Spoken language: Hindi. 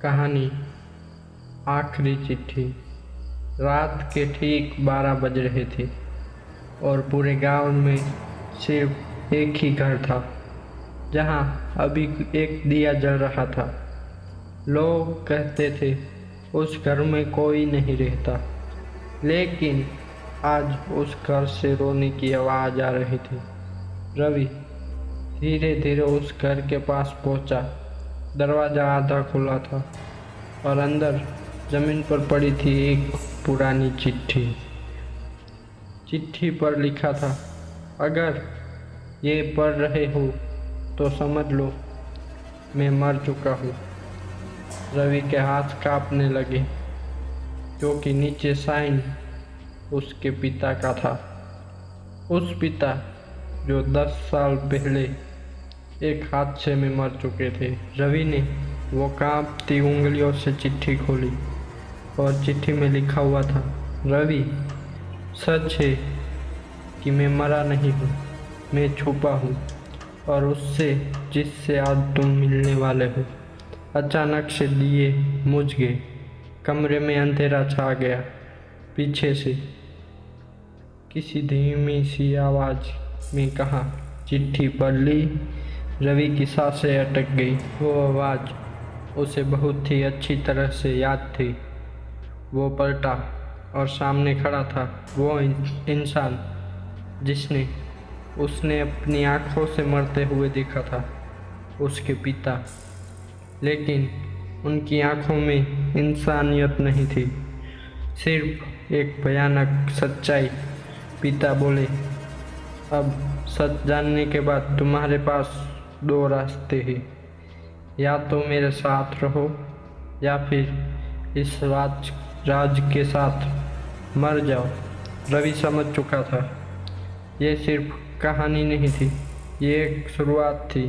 कहानी आखिरी चिट्ठी। रात के ठीक 12 बज रहे थे और पूरे गांव में सिर्फ एक ही घर था जहां अभी एक दिया जल रहा था। लोग कहते थे उस घर में कोई नहीं रहता, लेकिन आज उस घर से रोने की आवाज़ आ रही थी। रवि धीरे धीरे उस घर के पास पहुंचा। दरवाज़ा आधा खुला था और अंदर जमीन पर पड़ी थी एक पुरानी चिट्ठी। चिट्ठी पर लिखा था, अगर ये पढ़ रहे हो तो समझ लो मैं मर चुका हूँ। रवि के हाथ कांपने लगे क्योंकि नीचे साइन उसके पिता का था। उस पिता जो 10 साल पहले एक हादसे में मर चुके थे। रवि ने वो कांपती उंगलियों से चिट्ठी खोली और चिट्ठी में लिखा हुआ था, रवि, सच है कि मैं मरा नहीं हूँ, मैं छुपा हूँ और उससे जिससे आज तुम मिलने वाले हो। अचानक से दिए बुझ गए, कमरे में अंधेरा छा गया। पीछे से किसी धीमी सी आवाज़ में कहा, चिट्ठी पढ़ ली। रवि की सांसें अटक गई। वो आवाज़ उसे बहुत ही अच्छी तरह से याद थी। वो पलटा और सामने खड़ा था वो इंसान जिसने उसने अपनी आँखों से मरते हुए देखा था, उसके पिता। लेकिन उनकी आँखों में इंसानियत नहीं थी, सिर्फ एक भयानक सच्चाई। पिता बोले, अब सच जानने के बाद तुम्हारे पास 2 रास्ते हैं, या तो मेरे साथ रहो या फिर इस राज के साथ मर जाओ। रवि समझ चुका था, ये सिर्फ कहानी नहीं थी, ये एक शुरुआत थी।